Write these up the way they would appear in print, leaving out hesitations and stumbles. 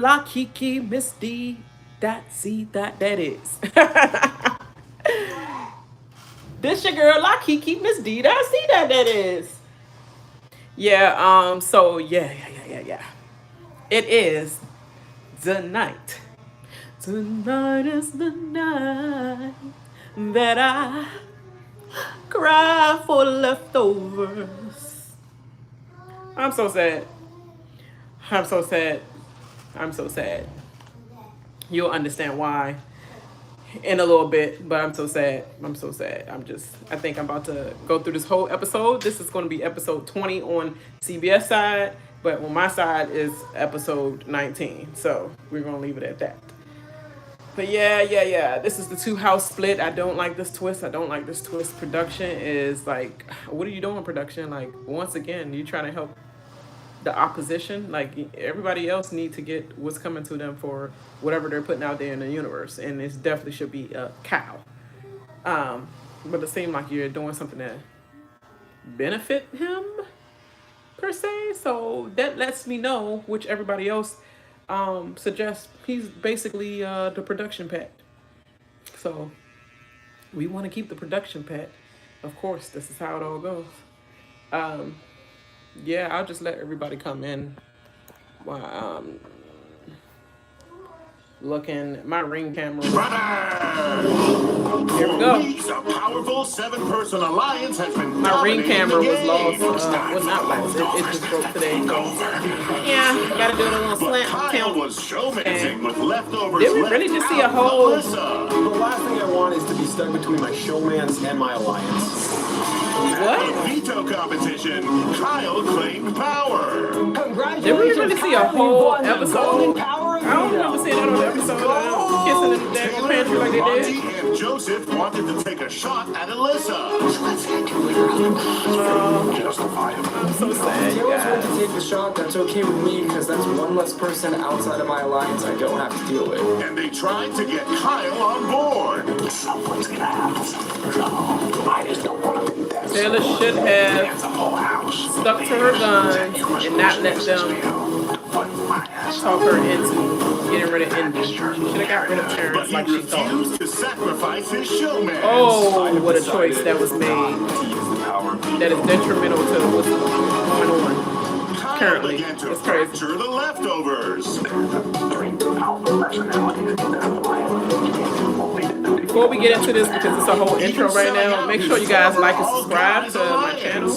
La Kiki, Miss D, that C, that is. This your girl La Kiki, Miss D, that C, that is. Yeah, so yeah. It is the night. Tonight is the night that I cry for leftovers. I'm so sad. I'm so sad. I'm so sad. You'll understand why in a little bit, but I'm so sad. I'm so sad. I think I'm about to go through this whole episode. This is going to be episode 20 on CBS side, but on my side is episode 19. So we're going to leave it at that. But yeah. This is the two house split. I don't like this twist. Production is like, what are you doing, production? Like, once again, you trying to help the opposition. Like, everybody else need to get what's coming to them for whatever they're putting out there in the universe, and it definitely should be a cow. But it seems like you're doing something that benefit him per se. So that lets me know, which everybody else suggests, he's basically the production pet. So we want to keep the production pet. Of course, this is how it all goes. Yeah, I'll just let everybody come in while looking. My Ring camera. Here we go. A powerful 7-person alliance has been. My Ring camera was lost. Well, not lost. It just broke today. So yeah, gotta do it on a slant count. Was showmancing with leftovers. Did we really just see a whole? The last thing I want is to be stuck between my showmans and my alliance. What? Veto competition. Kyle claimed power. Congratulations! Did we really see a whole Kyle, you won the episode? golden power I don't remember seeing that on the episode. Kissing in the damn pantry like they Monte did. and Joseph wanted to take a shot at Alyssa. Let's get to it, girl. I'm so sad, you If you want guys. to take the shot, that's okay with me, because that's one less person outside of my alliance I don't have to deal with. And they tried to get Kyle on board. Someone's gonna have to stop the trouble. I just don't want to do that. Taylor should have The whole house. stuck to her guns and not let them talk her into getting rid of Indy. She should have got rid of But Terrence he like she thought. refused to sacrifice his showman. Oh, what a choice that was made. That is detrimental to what's going on Kyle currently. began to It's crazy. fracture the leftovers. Before we get into this, because it's a whole intro right now, make sure you guys like and subscribe to my channel.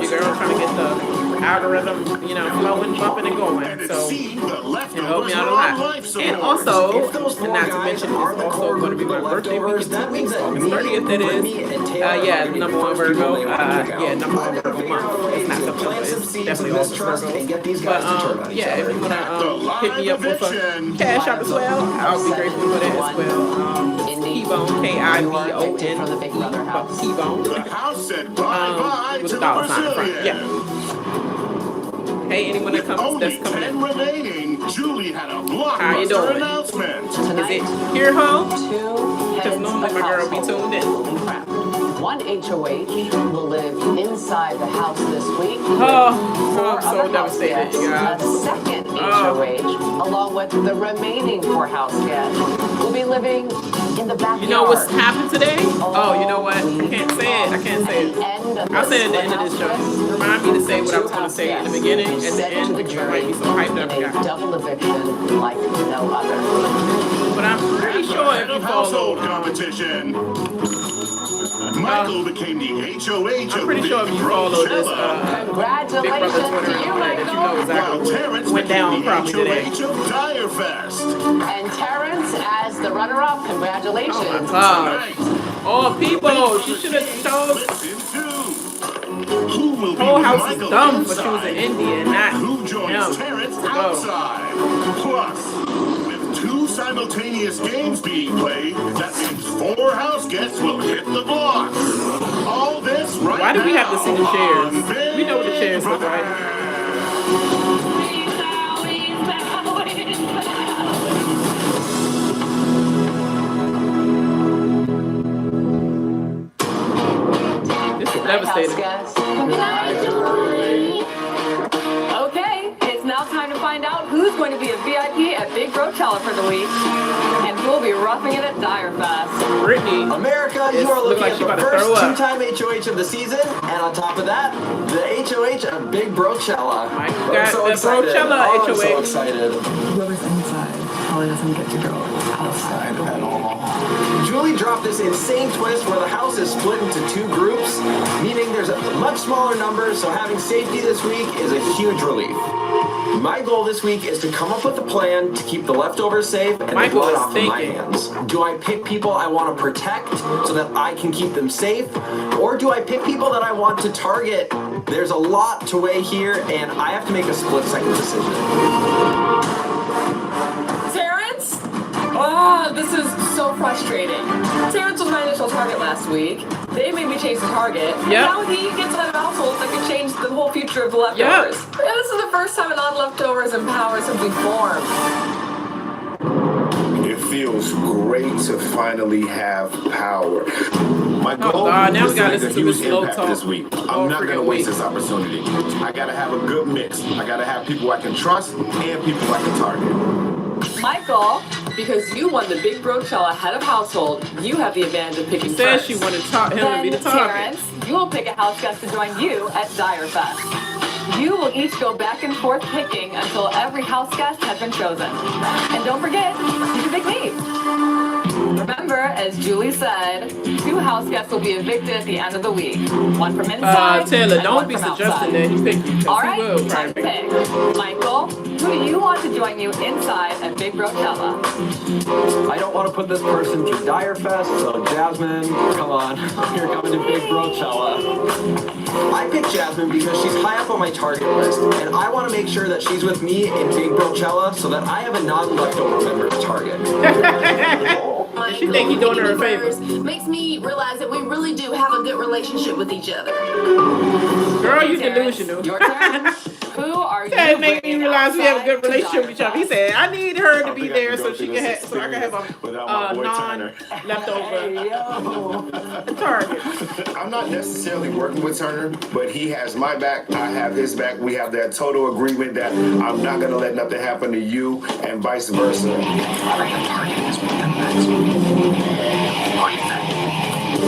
Your girl trying to get the algorithm, flowing, bumping, and going. So it helped me out a lot. And also, not to mention, it's also going to be my birthday week in 2 weeks, August 30th. That is, number one Virgo. Number one Virgo month. It's not September. It's definitely August Virgo. But yeah, if you want to hit me up with a cash app as well, I'll be grateful for that as well. KiBone, KiBone, From the Big Brother house. KiBone. The house said bye-bye With to a the dollar sign in front. Brazilian. Yeah. Hey, anyone that comes, Only that's coming 10 in. remaining, Julie had a How you blockbuster doing? announcement. Is it here, ho? Two Because heads normally of my girl be household tuned in. will be crowned. One HOH will live inside the house this week. Oh, Four I'm so other house devastated, guests, you guys. a second HOH, along with the remaining 4 house guests, will be living in the backyard. You know what's happened today? Oh, you know what? I can't say it. I'll say it at the end of this show. Remind me to say what I was going to say in the beginning. At the end, because I might be so hyped up. I forgot. Double eviction like no other. But I'm pretty sure if you Household follow, competition. Michael became the HOH I'm pretty sure if you follow this Big Brother Congratulations Twitter to and you, all that, you know Michael. exactly While Terrence what went became down the probably today. HOH of Direfest. And Terrence as the runner-up. Congratulations. Oh my gosh. Oh, people, she should have chose. Splits in two. Who will be Whole with house is Michael dumb for inside? choosing Indy and not Who joins him Terrence to go. outside? Plus, with 2 simultaneous games being played, that means 4 house guests will hit the blocks. All this right Why do we have to see the now chairs? on We know what the chairs look Big like. This is devastating. Okay, it's now time to find out who's going to be a VIP Brochella for the week, and who'll be roughing it at Dire Fest. Brittany. America, you are Look looking like at she about the to first throw up. two-time HOH of the season, and on top of that, the HOH of Big Brochella. Mike I'm got so the excited. Brochella Oh, I'm so HOH. excited. Whoever's inside probably doesn't get to go outside at all. Julie dropped this insane twist where the house is split into two groups, meaning there's a much smaller number, so having safety this week is a huge relief. My goal this week is to come up with a plan to keep the leftovers safe and the Michael blood is off of my thinking. hands. Do I pick people I want to protect so that I can keep them safe? Or do I pick people that I want to target? There's a lot to weigh here, and I have to make a split-second decision. Terrence? Oh, this is so frustrating. Terrence was my initial target last week. They made me change the target. Yep. Now he gets out of households that could change the whole future of the leftovers. Yep. Yeah, this is the first time a non-leftovers in power since we formed. It feels great to finally have power. My goal God, now is we to gotta make a listen to huge this slow impact talk this week. all I'm not going to freaking waste week. this opportunity. I got to have a good mix. I got to have people I can trust and people I can target. Michael, because you won the Big Brochella head of household, you have the advantage of picking She said first. she wanted him to be the Then, target. Terrence, you will pick a house guest to join you at Dire Fest. You will each go back and forth picking until every house guest has been chosen. And don't forget, you can pick me. Remember, as Julie said, 2 house guests will be evicted at the end of the week. One from inside Taylor, and don't one be from suggesting outside. that he pick you, All because he right, will time to probably. pick. Michael, who do you want to join you inside at Big Brochella? I don't want to put this person through Dire Fest, so Jasmine, come on. You're coming to Big Brochella. I picked Jasmine because she's high up on my target list, and I want to make sure that she's with me in Big Brochella so that I have a non-leftover member to target. She think he doing her a favor. Makes me realize that we really do have a good relationship with each other. Girl, you Terrence, delusional. Your turn. Who are you That made me bringing realize we have a good outside to relationship with each other. He Dire said, I need her to I be think I there can so go she through can this have, so I can have without my boy Turner. non-leftover target. I'm not necessarily working with Turner, but he has my back. I have his back. We have that total agreement that I'm not going to let nothing happen to you and vice versa.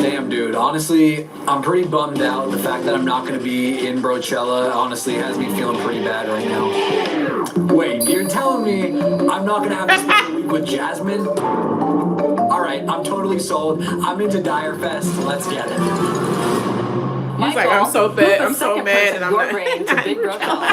Damn, dude. Honestly, I'm pretty bummed out. The fact that I'm not going to be in Brochella honestly has me feeling pretty bad right now. Wait, you're telling me I'm not going to have to spend a week with Jasmine? All right, I'm totally sold. I'm into Dire Fest. Let's get it. He's like, I'm so bad. I'm so mad, and I'm not. bringing to Big Brochella.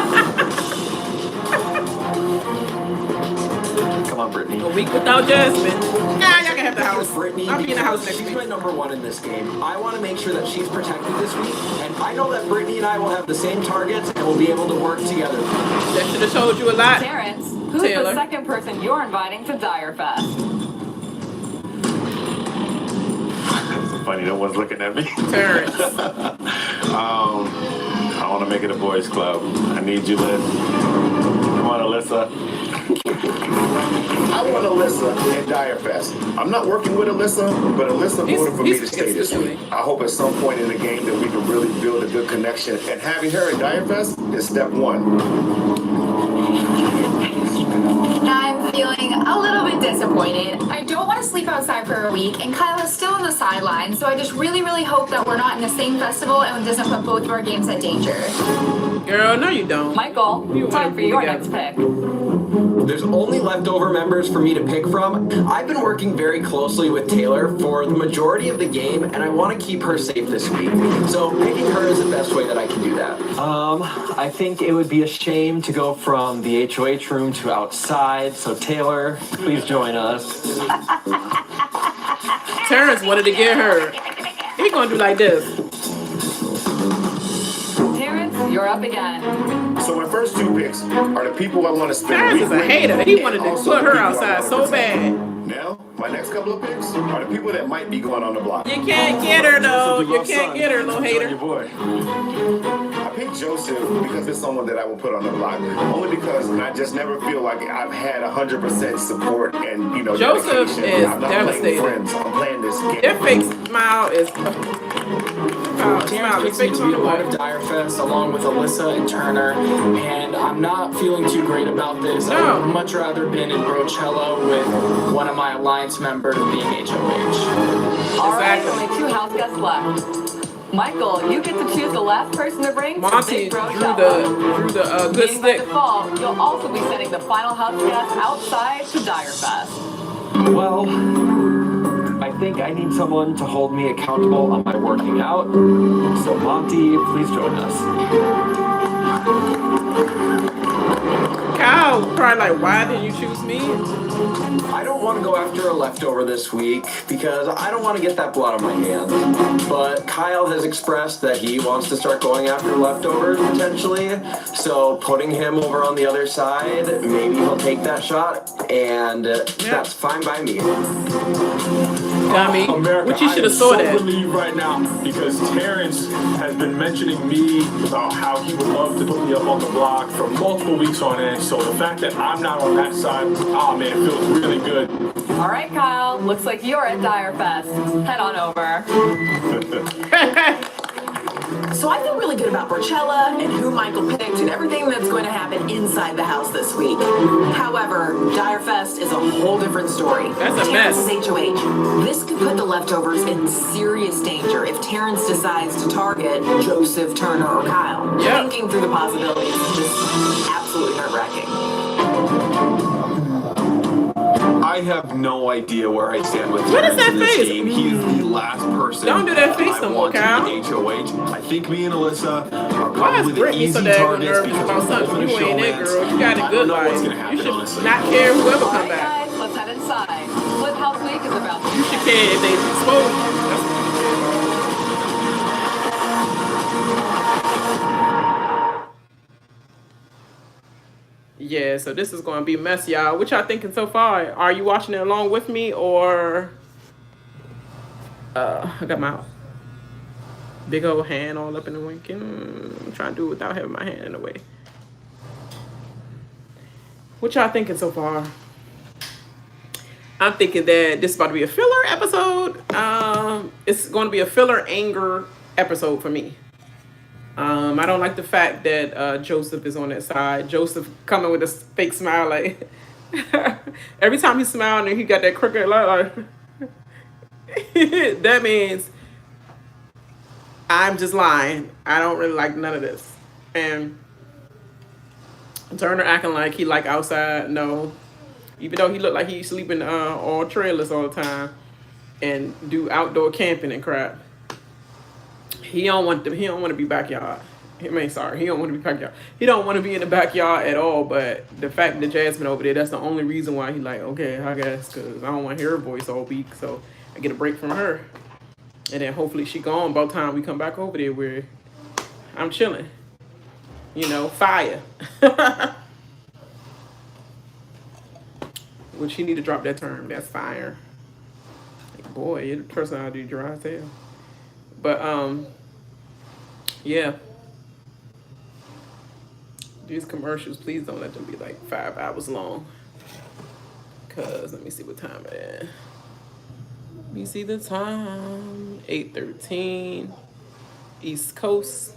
Come on, Brittany. A week without Jasmine. Nah, y'all can have the house. Brittany, I'll be in the house because next she's my week. number one in this game. I want to make sure that she's protected this week, and I know that Brittany and I will have the same targets and we'll be able to work together. That should have told you a lot. Terrence, who's Taylor. the second person you're inviting to Dire Fest? Funny, no one's looking at me. Terrence. I want to make it a boys' club. I need you, Liz. Come on, Alyssa. I want Alyssa at Dire Fest. I'm not working with Alyssa, but Alyssa voted for me to stay this week. I hope at some point in the game that we can really build a good connection. And having her at Dire Fest is step one. I'm feeling a little bit disappointed. I don't want to sleep outside for a week, and Kyle is still on the sidelines, so I just really, really hope that we're not in the same festival and it doesn't put both of our games at danger. Girl, no you don't. Michael, You time wanna for be your together. next pick. There's only leftover members for me to pick from. I've been working very closely with Taylor for the majority of the game, and I want to keep her safe this week. So picking her is the best way that I can do that. I think it would be a shame to go from the HOH room to outside. So Taylor, please join us. Terrence wanted to get her. He gonna do like this. Terrence, you're up again. So my first 2 picks are the people I want to spend Terrence a is week a with, hater. He and wanted to also put the her people I outside wanna so protect. bad. Now, my next couple of picks are the people that might be going on the block. You can't get her though. You can't get her, little hater. Boy. I picked Joseph because it's someone that I will put on the block. Only because I just never feel like I've had 100% support and Joseph dedication. is I'm not devastated. playing friends. I'm playing this game. Their fake smile is Terrence picks me to be a part of Direfest along with Alyssa and Turner, and I'm not feeling too great about this. I would much rather been in Brochella with one of my alliance members being HOH. All right, only 2 house guests left. Michael, you get to choose the last person to bring Monte to Big drew Brochella. the good Meaning by stick. default, you'll also be sending the final house guest outside to Direfest. Well, I think I need someone to hold me accountable on my working out. So Monte, please join us. Kyle probably like, why didn't you choose me? I don't want to go after a leftover this week because I don't want to get that blood on my hands. But Kyle has expressed that he wants to start going after leftovers potentially. So putting him over on the other side, maybe he'll take that shot, and that's fine by me. Dummy. America, Which you should have saw I am that. so relieved right now because Terrence has been mentioning me about how he would love to put me up on the block for multiple weeks on end. So the fact that I'm not on that side, oh man, it feels really good. All right, Kyle, looks like you're at Direfest. Head on over. So I feel really good about Brochella and who Michael picked and everything that's going to happen inside the house this week. However, Direfest is a whole different story. That's a Terrence mess. is HOH. This could put the leftovers in serious danger if Terrence decides to target Joseph, Turner, or Kyle. Yep. Thinking through the possibilities is just absolutely nerve-wracking. I have no idea where I stand with What is Terrence that in this face? game. He's the last person Don't do that face I no more, want to Kyle. be HOH. I think me and Alyssa are Why is probably the Brittany easy so daggone targets nervous because about we're both something? in You a ain't that showmance. girl. You got I a don't good know what's life. gonna happen, You should honestly. not care whoever All come right, back. guys, let's head inside. Flip House Week is about to You should care if they expose you. That's what you care about. Yeah, so this is going to be messy, y'all. What y'all thinking so far? Are you watching it along with me, or I got my big old hand all up in the winking. I'm trying to do it without having my hand in the way. What y'all thinking so far? I'm thinking that this is about to be a filler episode. It's going to be a filler anger episode for me. I don't like the fact that Joseph is on that side. Joseph coming with a fake smile, like every time he's smiling, he got that crooked like that means I'm just lying. I don't really like none of this. And Turner acting like he like outside. No, even though he looked like he sleeping on trailers all the time and do outdoor camping and crap. He don't want to be backyard. He don't want to be backyard. He don't want to be in the backyard at all. But the fact that Jasmine over there, that's the only reason why he like, okay, I guess, because I don't want to hear her voice all week, so I get a break from her. And then hopefully she gone by the time we come back over there where I'm chilling. You know, fire. Which he need to drop that term. That's fire. Like, boy, your personality dry as hell. But yeah. These commercials, please don't let them be like 5 hours long. Cause let me see what time it is. Let me see the time. 8:13. East Coast.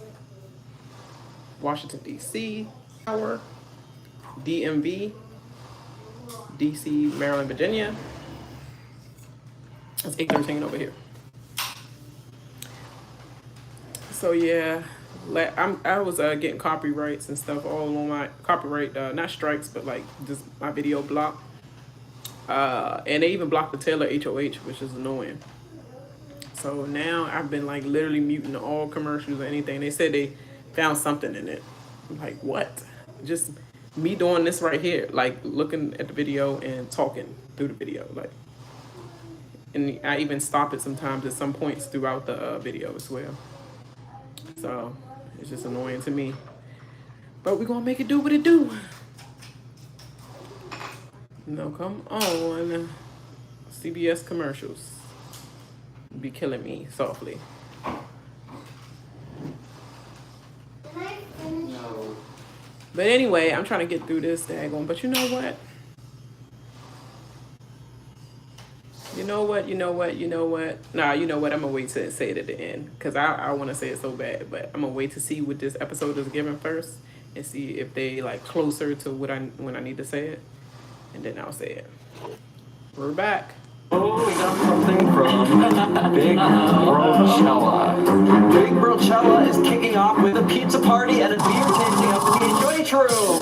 Washington, D.C. Hour. DMV. D.C., Maryland, Virginia. It's 8:13 over here. So yeah, I was getting copyrights and stuff all on my copyright, not strikes, but like just my video blocked. And they even blocked the Taylor HOH, which is annoying. So now I've been like literally muting all commercials or anything. They said they found something in it. I'm like, what? Just me doing this right here, like looking at the video and talking through the video, like. And I even stop it sometimes at some points throughout the video as well. So it's just annoying to me. But we're gonna make it do what it do. No, come on. CBS commercials. Be killing me softly. No. But anyway, I'm trying to get through this daggone. But you know what? You know what? Nah, you know what? I'm gonna wait to say it at the end because I want to say it so bad, but I'm gonna wait to see what this episode is giving first and see if they like closer to when I need to say it, and then I'll say it. We're back. Oh, we got something from Big Brochella. Big Brochella is kicking off with a pizza party and a beer tasting up in the HOH room.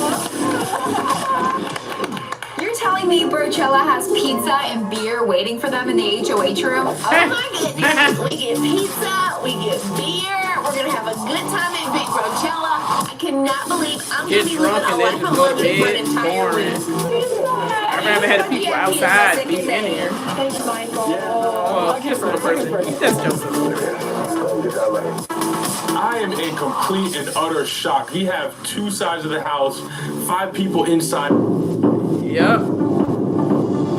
You're telling me Brochella has pizza and beer waiting for them in the HOH room? Oh my goodness. We get pizza, we get beer. We're going to have a good time at Big Brochella. I cannot believe I'm going to be living a life of luxury for an entire week. I'd rather have the people outside be in here. Thanks, Michael. Well, just one person. That's Joseph. I am in complete and utter shock. We have two sides of the house, 5 people inside. Yep.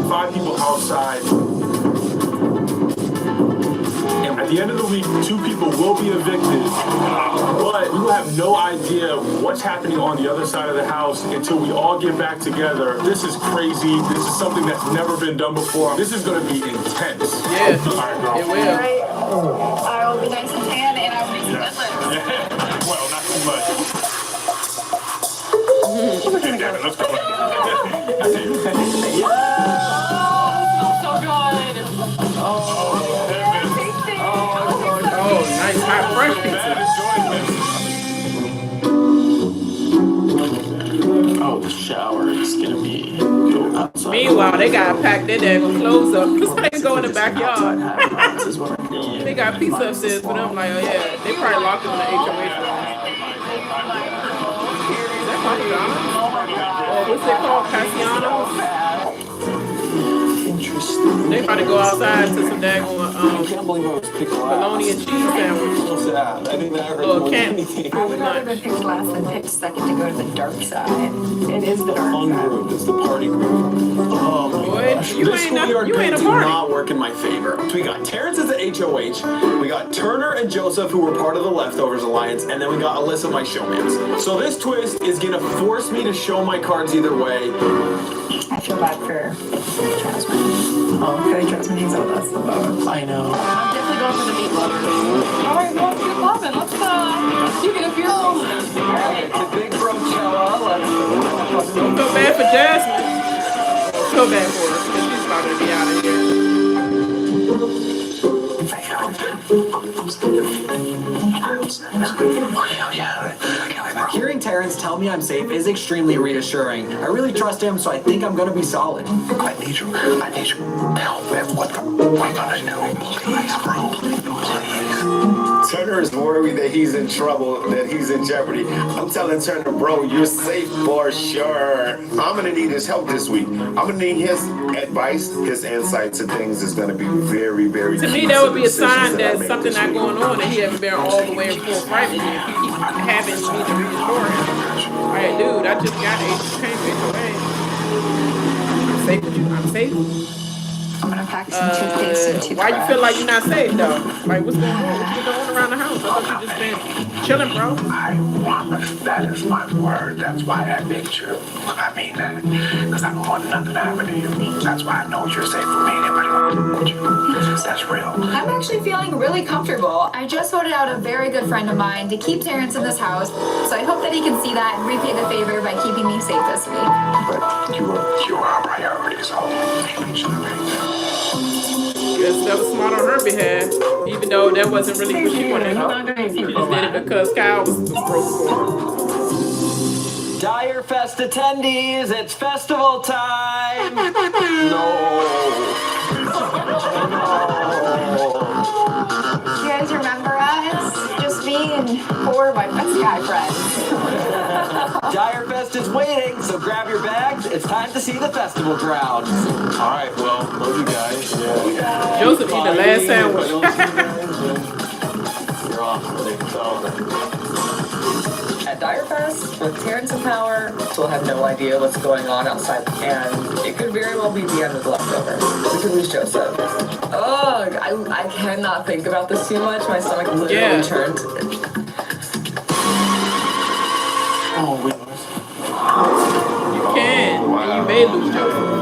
5 people outside. And at the end of the week, 2 people will be evicted. But we will have no idea what's happening on the other side of the house until we all get back together. This is crazy. This is something that's never been done before. This is going to be intense. Yeah, all right, girl. it will. I will be nice and tan and I will make some good lips. Well, not too much. Damn it, let's go. So good. Oh, nice hot fresh pizza. Oh, the shower is gonna be go outside. Meanwhile, they gotta pack their daggone clothes up so they can go in the backyard. They got pizza upstairs for them. Like, oh yeah, they probably locked them in the HOH room. Is that Papianos? Or what's it called? Cassianos? Interesting. They about to go outside to some daggone I can't believe I was picked last. bologna and cheese sandwich. So sad. I think that ever Little was camp. anything. I would rather have picked last than picked second to go to the dark side. It is the dark Fun side. group. It's the party group. Oh my Boy, gosh. you This ain't a schoolyard you pick ain't a did party. not work in my favor. We got Terrence as the HOH, we got Turner and Joseph who were part of the Leftovers Alliance, and then we got Alyssa, my showmans. So this twist is gonna force me to show my cards either way. I feel bad for Jasmine. Oh, Philly Jasmine hangs out with us. I know. I'm definitely going for the meat lovers. All right, well, let's get popping. Let's you get a beer. Alright, the Big Brochella. Let's Don't feel bad for Jasmine. Feel bad for her because she's about to be out of here. Hearing Terrence tell me I'm safe is extremely reassuring. I really trust him, so I think I'm gonna be solid. I need you help with what we're gonna do. Please, bro. Turner is worried that he's in trouble, that he's in jeopardy. I'm telling Turner, bro, you're safe for sure. I'm gonna need his help this week. I'm gonna need his advice, his insights to things is gonna be very, very To me, that would be a sign that something not going on and he hasn't been all the way in full fright with me. If he keep having me to reassure him. All right, dude, I just got HOA. I'm safe with you. I'm safe. I'm gonna pack some toothpaste and toothbrush. Why you feel like you're not safe though? Like what's going on? What you doing around the house? I thought you just been chilling, bro. I promise that is my word. That's why I picked you. I mean that. Because I don't want nothing to happen to you. That's why I know you're safe for me. Anybody want to you. That's real. I'm actually feeling really comfortable. I just voted out a very good friend of mine to keep Terrence in this house, so I hope that he can see that and repay the favor by keeping me safe this week. But you are a priority, so you should have picked that. Guess that was smart on her behalf, even though that wasn't really what she wanted. She just did it because Kyle was broke for her. Dire Fest attendees, it's festival time! No. You guys remember us? Just me and 4 of my best guy friends. Dire Fest is waiting, so grab your bags. It's time to see the festival grounds. Alright, well, love you guys. Yeah. Joseph eat the last sandwich. You're off, buddy. It's over. At Dire Fest, with Terrence in power, we'll have no idea what's going on outside, and it could very well be the end of the Leftovers. We could lose Joseph. Ugh, I cannot think about this too much. My stomach literally turned. Oh, we You can, and you may lose Joseph.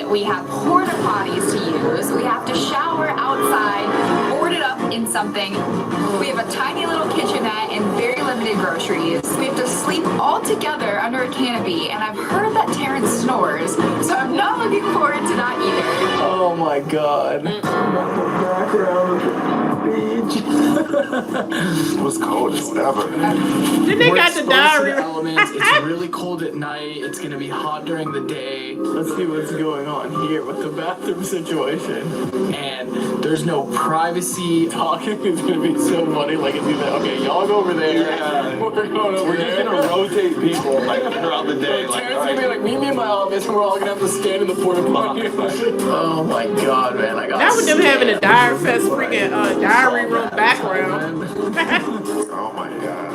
We have porta potties to use. We have to shower outside, boarded up in something. We have a tiny little kitchenette and very limited groceries. We have to sleep all together under a canopy, and I've heard that Terrence snores, so I'm not looking forward to that either. Oh my god. It was cold as ever. Then they got the diary. The elements. It's really cold at night. It's gonna be hot during the day. Let's see what's going on here with the bathroom situation. And there's no privacy. Talking is gonna be so funny. Like it's either okay, y'all go over there. Yeah. We're going over We're there. just gonna rotate people like throughout the day. Like, Terrence gonna be like, meet me in my office, and we're all gonna have to stand in the porta potty. Oh my god, man! I got. Now with them having a Dire Fest freaking diary room background. Oh my god.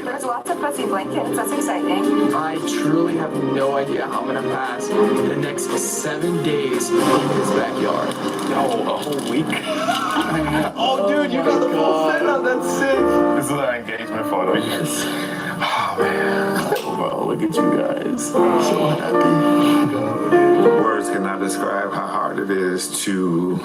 There's lots of fuzzy blankets. That's exciting. I truly have no idea how I'm gonna pass the next 7 days in this backyard. oh, a whole week. Oh, dude, you got the full setup. That's sick. This is our engagement photo. Oh man. Wow, look at you guys. I'm so happy. Words cannot describe how hard it is to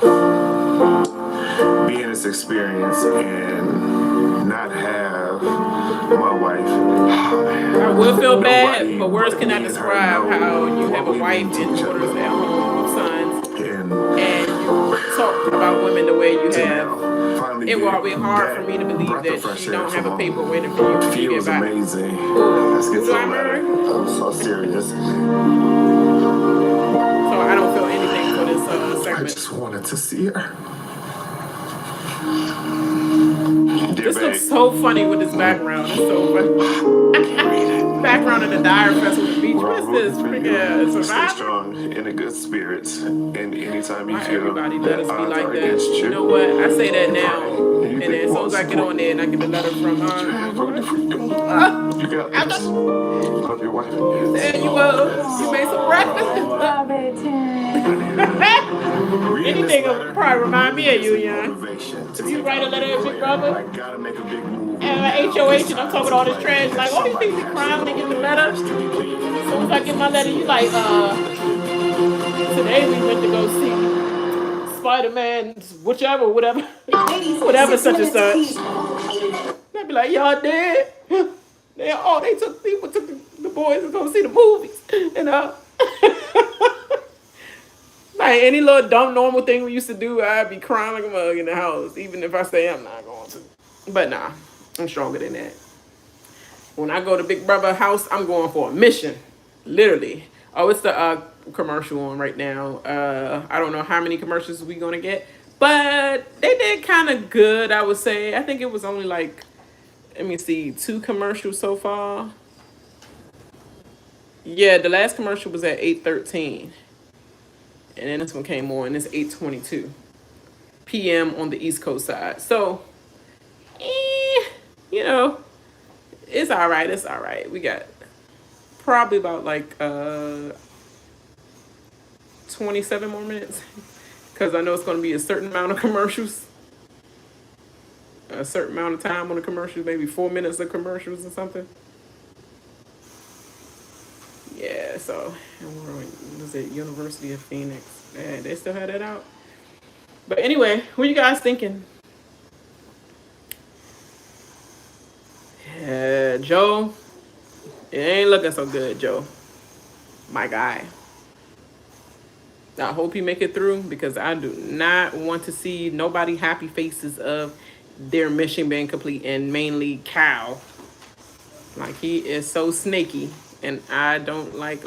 be in this experience and not have my wife. Oh, man. I would feel bad, Nobody but words but cannot me and her describe know how you what have a we wife mean to and each daughters other. at home, sons, And and you talk about women the way you to have. now finally It will get be hard for that me to believe breath of fresh that you air don't have from a paper home. waiting for you when you Feels get back. amazing. Let's Who get do to I the letter. marry? I'm so serious. So I don't feel anything for this I segment. just wanted to see her. Dear This babe, looks so funny with this background. It's so funny. Background in the Dire Fest with the beach. we're What all is this? rooting for you. Freaking Stay Survivor? strong, in a good spirits, and anytime you Why feel everybody let that us be odds like are that? against You know what? I say that now. You And think then as soon as I get on there and I get the letter from you got I this. know. Love your wife. There you go. You made some breakfast. Love it, Terrence. Anything will probably remind me of you, young. Motivation. You write a letter to Big Brother I gotta make a big move. and HOH and I'm talking all this trash. Like, all these people be crying when they get the letter. As soon as I get my letter, you like, today we went to go see Spider-Man's whatever such and such. They'd be like, y'all dead? They took the boys to go see the movies. Like any little dumb normal thing we used to do, I'd be crying like a mug in the house, even if I say I'm not going to. But nah, I'm stronger than that. When I go to Big Brother house, I'm going for a mission. Literally. Oh, it's the commercial on right now. I don't know how many commercials we gonna get, but they did kind of good, I would say. I think it was only like, let me see, 2 commercials so far. Yeah, the last commercial was at 8:13. And then this one came on, and it's 8:22 p.m. on the East Coast side. So, you know, it's all right. It's all right. We got probably about like 27 more minutes because I know it's going to be a certain amount of commercials, a certain amount of time on the commercials, maybe 4 minutes of commercials or something. Yeah, so what is it? University of Phoenix. Yeah, they still had that out. But anyway, what you guys thinking? Yeah, Joe. It ain't looking so good, Joe. My guy. I hope you make it through because I do not want to see nobody happy faces of their mission being complete, and mainly Cal. Like, he is so snaky, and I don't like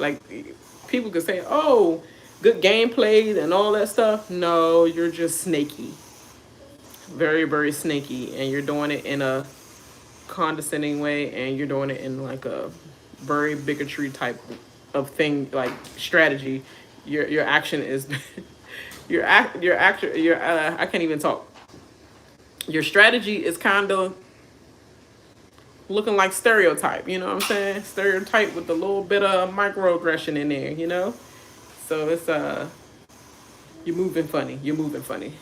people could say, oh, good gameplay and all that stuff. No, you're just snaky. Very, very snaky, and you're doing it in a condescending way, and you're doing it in like a very bigotry type of thing, like strategy. Your action is I can't even talk. Your strategy is kind of looking like stereotype, you know what I'm saying? Stereotype with a little bit of microaggression in there, you know? So it's you're moving funny. You're moving funny.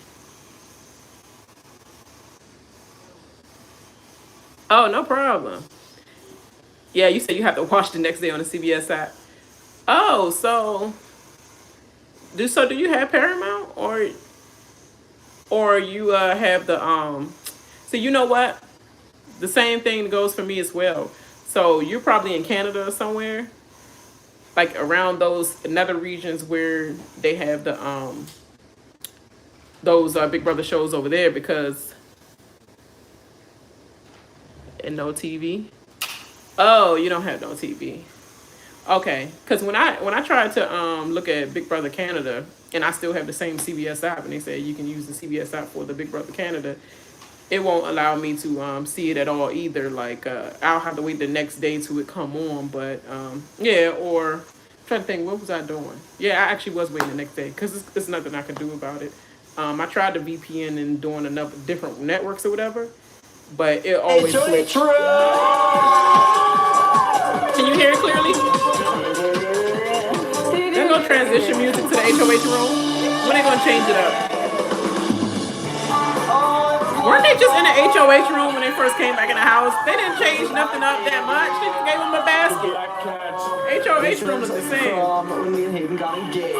Oh, no problem. Yeah, you said you have to watch the next day on the CBS app. Oh, so Do you have Paramount or you have the So you know what? The same thing goes for me as well. So you're probably in Canada or somewhere, like around those nether regions where they have the those Big Brother shows over there because and no TV. Oh, you don't have no TV. Okay, because when I tried to look at Big Brother Canada, and I still have the same CBS app, and they said you can use the CBS app for the Big Brother Canada, it won't allow me to see it at all either. Like I'll have to wait the next day to it come on. But yeah, or I'm trying to think, what was I doing? Yeah, I actually was waiting the next day because there's nothing I could do about it. I tried the VPN and doing enough different networks or whatever, but it always glitched. Can you hear it clearly? There's no transition music to the HOH room. When are they gonna change it up? Weren't they just in the HOH room when they first came back in the house? They didn't change nothing up that much. They just gave them a basket. HOH room is the same. When me and Hayden got engaged.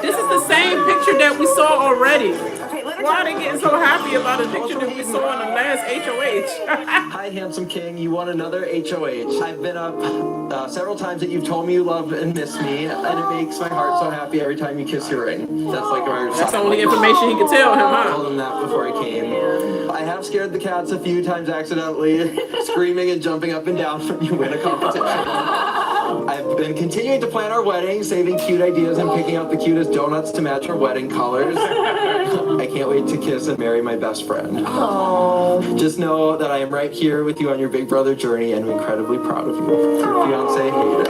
This is the same picture that we saw already. Why are they getting so happy about a picture that we saw in the last HOH? Hi, handsome king. You want another HOH? I've been up several times that you've told me you love and miss me, and it makes my heart so happy every time you kiss your ring. That's like our. That's the only information he could tell him, I huh? told him that before I came. I have scared the cats a few times accidentally, screaming and jumping up and down when you win a competition. I've been continuing to plan our wedding, saving cute ideas and picking out the cutest donuts to match our wedding colors. I can't wait to kiss and marry my best friend. Aww. Just know that I am right here with you on your Big Brother journey and I'm incredibly proud of you. Your fiance, Hale.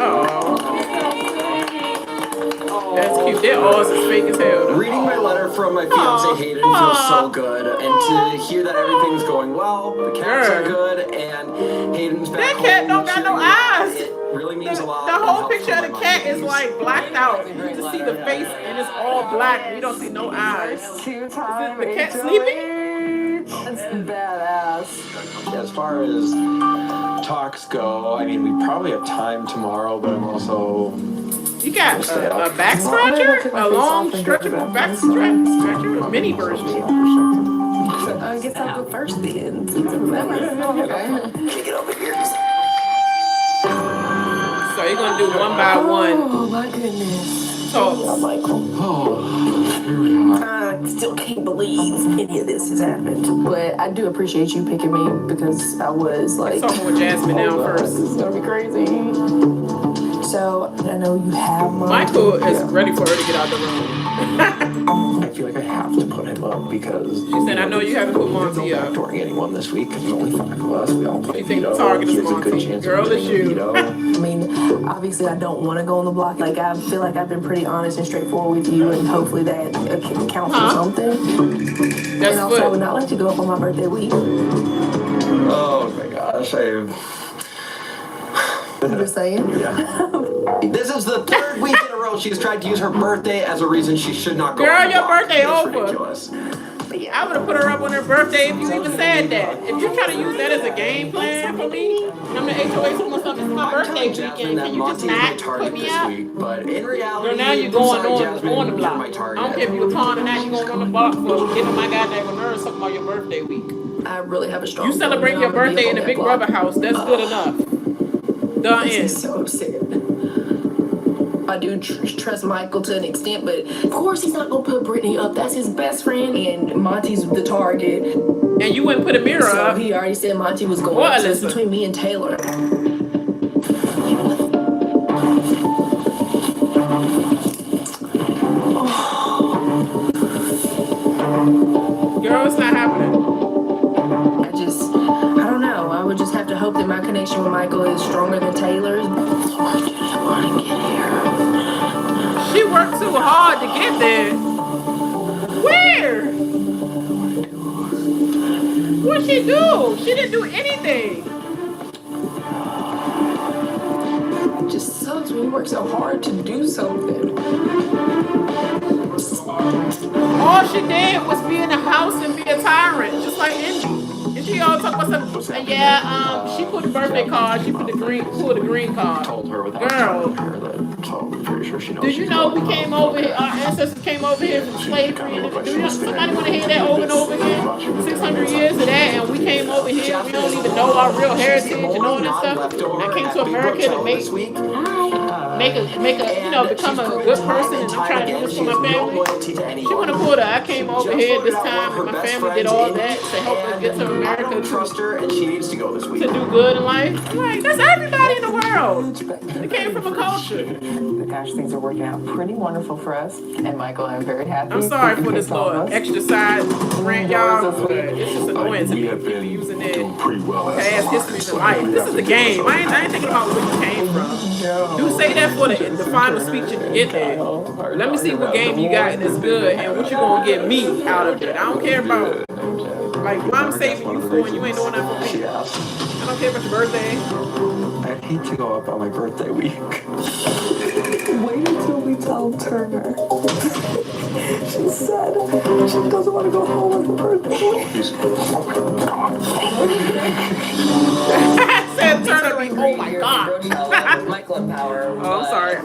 That's cute. They're all as fake as hell. Reading my letter from my fiance Hayden feels so good, and to hear that everything's going well, the cats are good, and Hayden's back That home. cat don't got no eyes. It really means a lot. The and whole helps picture of with the my cat mind. is like blacked out. You just see the face and it's all black. We don't see no eyes. Two-time Is the cat sleeping? That's badass. As far as talks go, I mean, we probably have time tomorrow, but I'm also. You got a back scratcher? A long stretchable back scratcher? A mini version. I guess I'll go first then. So you're going to do one by one. Oh my goodness. So, I still can't believe any of this has happened. But I do appreciate you picking me because I was like, let's talk with Jasmine now first. This is gonna be crazy. So I know you have Michael is ready for her to get out the room. I feel like I have to put him up because. She said, I know you haven't put Monte up. Backdooring anyone this week. There's only 5 of us. We all play. You think the target is Monte? Girl, it's you. I mean, obviously I don't want to go on the block. Like I feel like I've been pretty honest and straightforward with you, and hopefully that counts for something. That's and also, I would not like to go up on my birthday week. Oh my gosh, I'm just saying. Yeah. This is the 3rd week in a row she's tried to use her birthday as a reason she should not go. Girl, your birthday It's over. ridiculous. I would have put her up on her birthday if you even said that. If you try to use that as a game plan for me, I'm the HOH for myself. It's my birthday weekend. Can you just not put me up? But in reality, Girl, now you're going on the block. My I target. don't care if you're a pawn or not, you're going on the block for getting on my goddamn nerves talking about your birthday week. I really have a strong. You celebrate your birthday in the Big Brother house. That's good enough. Done. This is so upset. I do trust Michael to an extent, but of course he's not gonna put Brittany up. That's his best friend, and Monte's the target. And you wouldn't put a mirror up. So he already said Monte was going. What, So it's Alyssa? between me and Taylor. Girl, it's not happening. I don't know. I would just have to hope that my connection with Michael is stronger than Taylor's. She worked too hard to get there. Where? What'd she do? She didn't do anything. It just sucks when you work so hard to do something. All she did was be in the house and be a tyrant, just like Indy. And she all talk about something. Yeah, she put the birthday card. She put the green card. Told her without Girl. telling her that, so I'm pretty sure sure she knows. Do you know we came over here, our ancestors came over here from slavery? Do you know, somebody want to hear that over and over again? 600 years of that, and we came over here, we don't even know our real heritage and all that stuff. I came to America to make a, you know, become a good person, and I'm trying to do this for my family. She want to pull that. I came over here this time, and my family did all that to help us get to America to do good in life. I'm like, that's everybody in the world. It came from a culture. Gosh, things are working out pretty wonderful for us. And Michael, I'm very happy. I'm sorry for this little extra side rant, y'all, but it's just annoying to me. People using it past histories of life. This is the game. I ain't thinking about where you came from. Do say that for the final speech at the end there. Let me see what game you got that's good and what you gonna get me out of it. I don't care about, like, what I'm saving you for and you ain't doing that for me. I don't care about your birthday. I hate to go up on my birthday week. Wait until we tell Turner. She said she doesn't want to go home on her birthday. Said Turner, like, oh my god. Michael and Power. Oh, I'm sorry.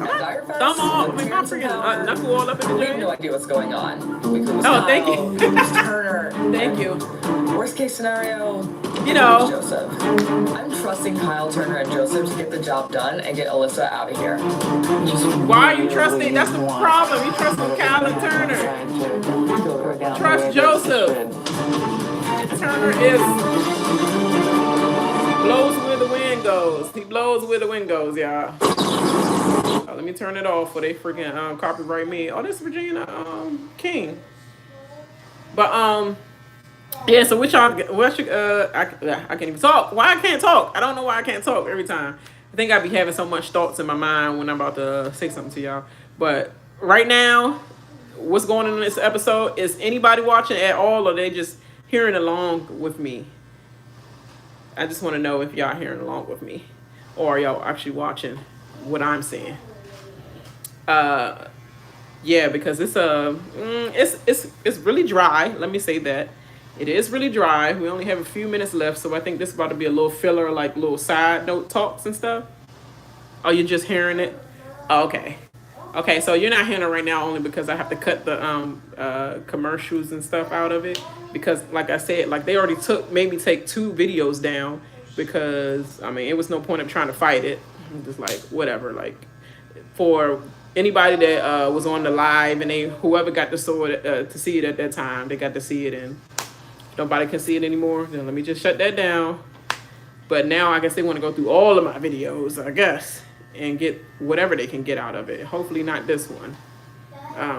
Thumb all, my freaking knuckle all up in the We have joint. no idea what's going on. We could lose Oh, thank Kyle, you. lose Turner. Thank you. Worst case scenario, You know. Joseph. I'm trusting Kyle, Turner, and Joseph to get the job done and get Alyssa out of here. Why are you trusting? That's the problem. You trusting Kyle and Turner. Trust Joseph. Turner blows where the wind goes. He blows where the wind goes, y'all. Let me turn it off for they freaking copyright me. Oh, this Regina King. But yeah. So I can't even talk. Why I can't talk? I don't know why I can't talk every time. I think I be having so much thoughts in my mind when I'm about to say something to y'all. But right now, what's going on in this episode? Is anybody watching at all, or they just hearing along with me? I just want to know if y'all hearing along with me, or are y'all actually watching what I'm saying. Yeah, because it's really dry. Let me say that. It is really dry. We only have a few minutes left, so I think this is about to be a little filler, like little side note talks and stuff. Oh, you're just hearing it? Oh, okay. Okay, so you're not hearing it right now only because I have to cut the commercials and stuff out of it. Because, like I said, like they already made me take 2 videos down because, I mean, it was no point of trying to fight it. I'm just like, whatever. Like, for anybody that was on the live and whoever got to see it at that time, they got to see it, and nobody can see it anymore, then let me just shut that down. But now I guess they want to go through all of my videos, I guess, and get whatever they can get out of it. Hopefully not this one,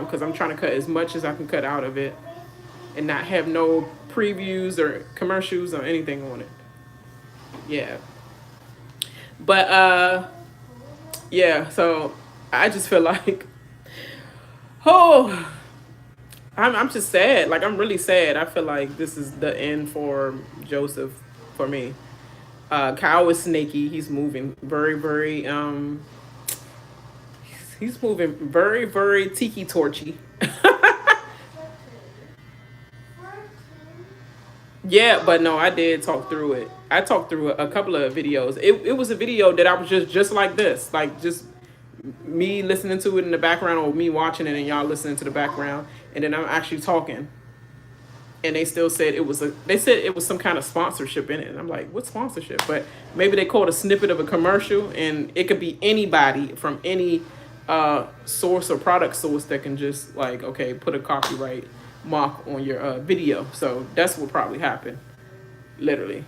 because I'm trying to cut as much as I can cut out of it and not have no previews or commercials or anything on it. Yeah. But yeah, so I just feel like, I'm just sad. Like, I'm really sad. I feel like this is the end for Joseph for me. Kyle is snaky. He's moving very, very, he's moving very, very tiki-torchy. Yeah, but no, I did talk through it. I talked through a couple of videos. It was a video that I was just like this. Like, just me listening to it in the background, or me watching it and y'all listening to the background, and then I'm actually talking. And they still said it was some kind of sponsorship in it. And I'm like, what sponsorship? But maybe they called a snippet of a commercial, and it could be anybody from any source or product source that can just, like, okay, put a copyright mark on your video. So that's what probably happened, literally.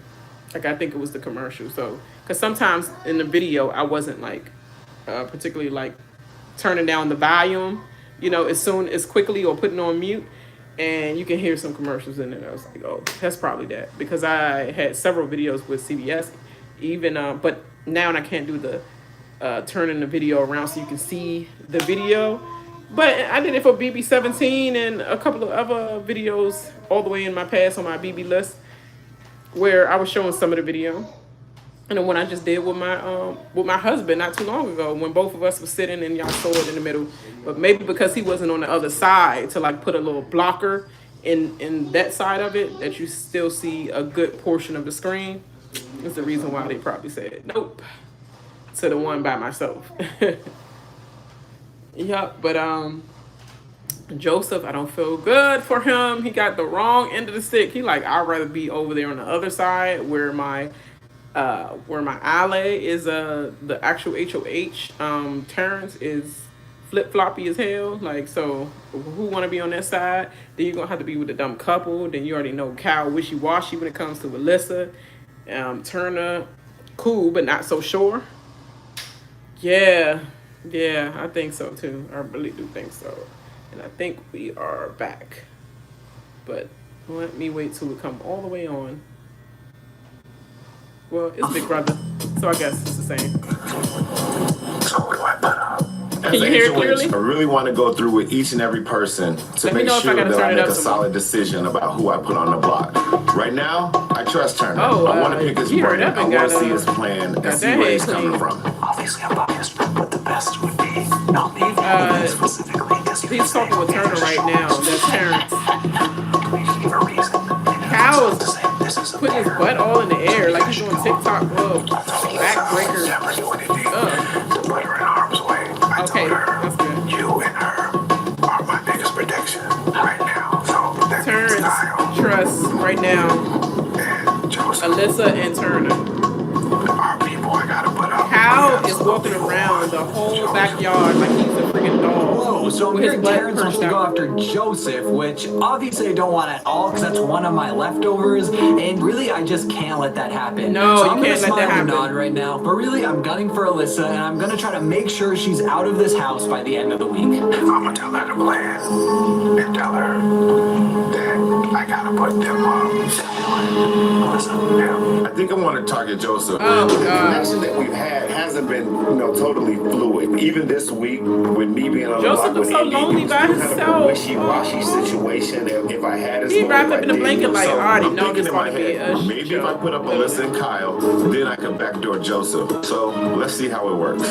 Like, I think it was the commercial. So, because sometimes in the video I wasn't like particularly like turning down the volume, as quickly, or putting on mute, and you can hear some commercials in it. I was like, oh, that's probably that, because I had several videos with CBS even, but now I can't do the turning the video around so you can see the video. But I did it for BB17 and a couple of other videos all the way in my past on my BB list, where I was showing some of the video. And the one I just did with my husband not too long ago, when both of us were sitting and y'all saw it in the middle. But maybe because he wasn't on the other side to, like, put a little blocker in that side of it, that you still see a good portion of the screen, is the reason why they probably said nope to the one by myself. Yep, but Joseph, I don't feel good for him. He got the wrong end of the stick. He like, I'd rather be over there on the other side where my ally is the actual HOH. Terrence is flip floppy as hell. Like, so who want to be on that side? Then you're gonna have to be with a dumb couple. Then you already know Cal wishy washy when it comes to Alyssa. Turner, cool but not so sure. Yeah, I think so too. I really do think so. And I think we are back. But let me wait till we come all the way on. Well, it's Big Brother, so I guess it's the same. So what do I put up? Can you hear it clearly? I really want to go through with each and every person to make sure that I make a solid decision about who I put on the block. Right now, I trust Turner. I want to pick his brain. I want to see his plan and see where he's coming from. Obviously, I'm biased, but the best would be not me specifically. He's talking with Turner right now. That's Terrence. Cal is putting his butt all in the air like he's doing TikTok backbreaker. Okay, that's good. You and her are my biggest protection right now. So that Terrence trusts right now Alyssa and Turner. I gotta put up. Cal is walking around the whole backyard like he's a freaking dog. Whoa, so I'm hearing Terrence wants to go after Joseph, which obviously I don't want at all because that's one of my leftovers, and really I just can't let that happen. No, so you I'm can't let that happen. Nod right now, but really I'm gunning for Alyssa, and I'm gonna try to make sure she's out of this house by the end of the week. I'm gonna tell her the plan and tell her that I gotta put them up. I think I want to target Joseph. Oh, the God. connection that we've had hasn't been, totally fluid. Even this week, with me being on the block with so Indy, lonely by kind of a himself. wishy-washy situation. If I had his He wrapped up in a David, blanket like, so I already I'm know thinking this in my gonna be head, a maybe show. if I put up Alyssa and Kyle, then I can backdoor Joseph. So let's see how it works.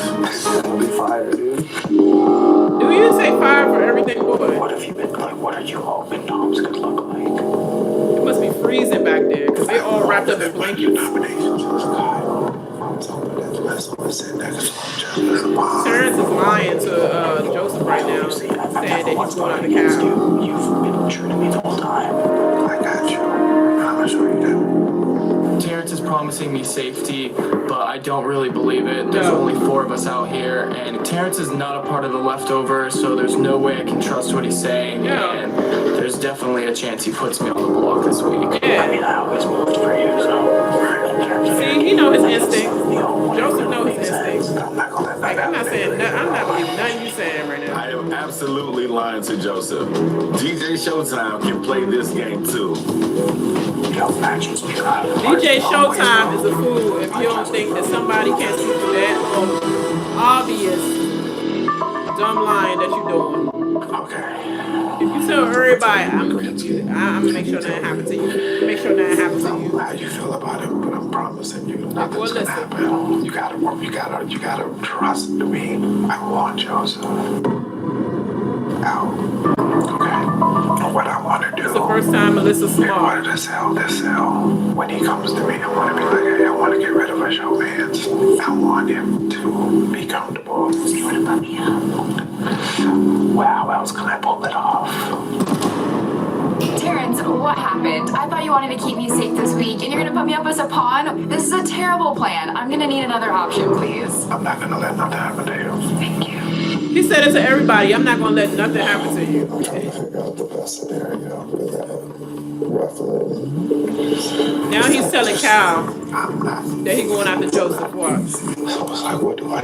Only fire, dude. Do you say fire for everything, boy? What have you been like? What are you hoping Tom's could look like? It must be freezing back there because they all wrapped up in blankets. Terrence is lying to Joseph right now, saying that he's going on the couch. You've been true to me the whole time. I got you. I'm sure you do. Terrence is promising me safety, but I don't really believe it. There's only 4 of us out here, and Terrence is not a part of the leftovers, so there's no way I can trust what he's saying. Yeah. And there's definitely a chance he puts me on the block this week. Yeah. I mean, I always moved for you, so. See, he know his instincts. Joseph knows his instincts. I'm not gonna let Like, I'm not saying nothing. I'm not believing nothing you saying right now. I am absolutely lying to Joseph. DJ Showtime can play this game too. DJ Showtime is a fool if you don't think that somebody can't see through that obvious dumb lying that you're doing. Okay. If you tell everybody, I'm gonna make sure that happens to you. Make sure that happens to you. How you feel about it, but I'm promising you nothing's gonna happen. You gotta trust me. I want Joseph out. Okay. What I want to do. It's the first time Alyssa's in smart. order to sell this cell, when he comes to me, I want to be like, hey, I want to get rid of my showman's. I want him to be comfortable. You would have put me up. Wow, how else can I pull it off? Terrence, what happened? I thought you wanted to keep me safe this week, and you're gonna put me up as a pawn? This is a terrible plan. I'm gonna need another option, please. I'm not gonna let nothing happen to you. Thank you. He said it to everybody. I'm not gonna let nothing happen to you. I'm trying to figure out the best scenario with that Now he's telling Kyle that he's going after Joseph. What? So it's like, what do? I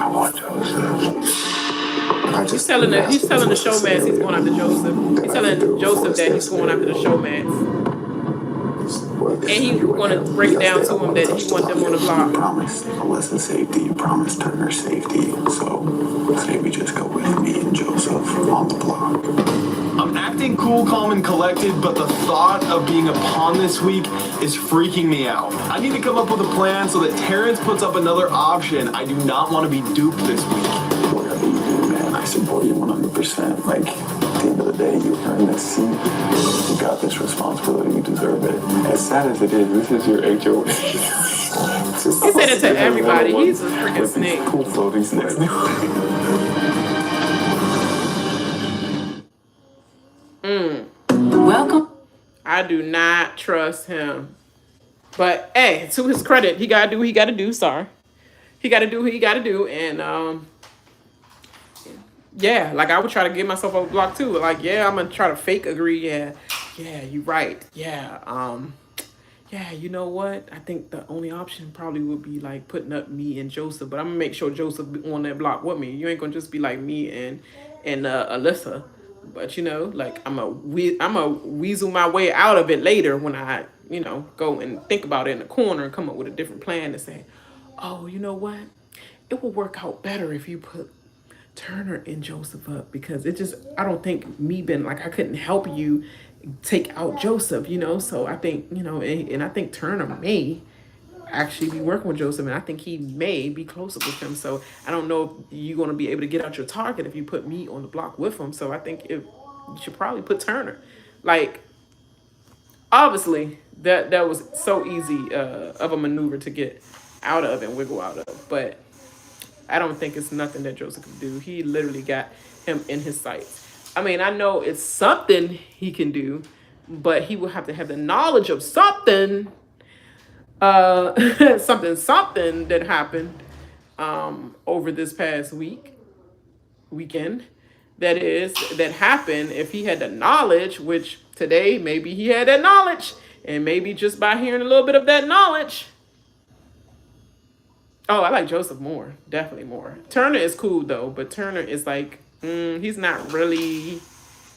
want Joseph. He's telling the showmans he's going after Joseph. He's telling Joseph that he's going after the showmans. And he's going to break it down to him that he wants them on the block. You promised Alyssa's safety, you promised Turner's safety, so say we just go with me and Joseph on the block. I'm acting cool, calm, and collected, but the thought of being a pawn this week is freaking me out. I need to come up with a plan so that Terrence puts up another option. I do not want to be duped this week. Whatever you do, man, I support you 100%. Like, at the end of the day, you earned this seat. You got this responsibility, you deserve it. As sad as it is, this is your HOA. He said it to everybody. He's a freaking snake. Cool floating snakes. I do not trust him. But hey, to his credit, he gotta do what he gotta do. Sorry, he gotta do what he gotta do, and yeah, like I would try to get myself off the block too. Like, yeah, I'm gonna try to fake agree. Yeah, you right. Yeah, you know what? I think the only option probably would be like putting up me and Joseph, but I'm gonna make sure Joseph be on that block with me. You ain't gonna just be like me and Alyssa. But you know, like I'm a weasel my way out of it later when I go and think about it in the corner and come up with a different plan to say, oh, you know what? It will work out better if you put Turner and Joseph up, because I don't think me being like I couldn't help you take out Joseph, so I think, and I think Turner may actually be working with Joseph, and I think he may be closer with him, so I don't know if you're going to be able to get out your target if you put me on the block with him, so I think you should probably put Turner. Like, obviously that was so easy of a maneuver to get out of and wiggle out of, but I don't think it's nothing that Joseph can do. He literally got him in his sights. I mean, I know it's something he can do, but he will have to have the knowledge of something, something that happened over this past weekend. That happened. If he had the knowledge, which today maybe he had that knowledge, and maybe just by hearing a little bit of that knowledge. Oh, I like Joseph more, definitely more. Turner is cool though, but Turner is like, he's not really.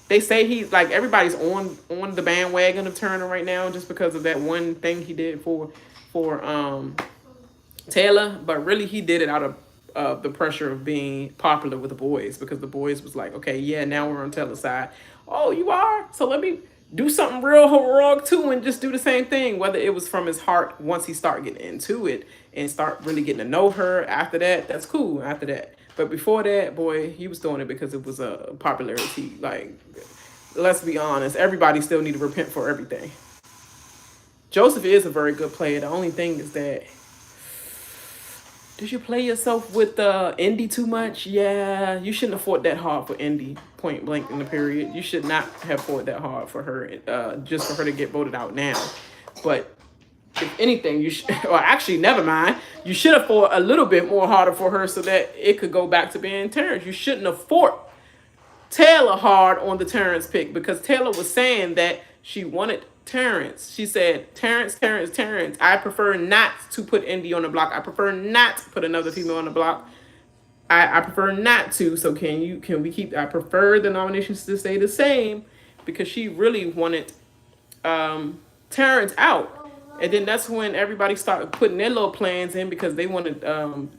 They say he's like, everybody's on the bandwagon of Turner right now just because of that one thing he did for Taylor, but really he did it out of the pressure of being popular with the boys, because the boys was like, okay, yeah, now we're on Taylor's side. Oh, you are? So let me do something real heroic too and just do the same thing, whether it was from his heart once he started getting into it and start really getting to know her after that. That's cool after that. But before that, boy, he was doing it because it was a popularity. Like, let's be honest, everybody still need to repent for everything. Joseph is a very good player. The only thing is that, did you play yourself with Indy too much? Yeah, you shouldn't have fought that hard for Indy, point blank in the period. You should not have fought that hard for her, just for her to get voted out now. But if anything, or actually, never mind. You should have fought a little bit more harder for her so that it could go back to being Terrence. You shouldn't have fought Taylor hard on the Terrence pick, because Taylor was saying that she wanted Terrence. She said, Terrence. I prefer not to put Indy on the block. I prefer not to put another female on the block. I prefer not to. So can we keep? I prefer the nominations to stay the same, because she really wanted Terrence out. And then that's when everybody started putting their little plans in, because they wanted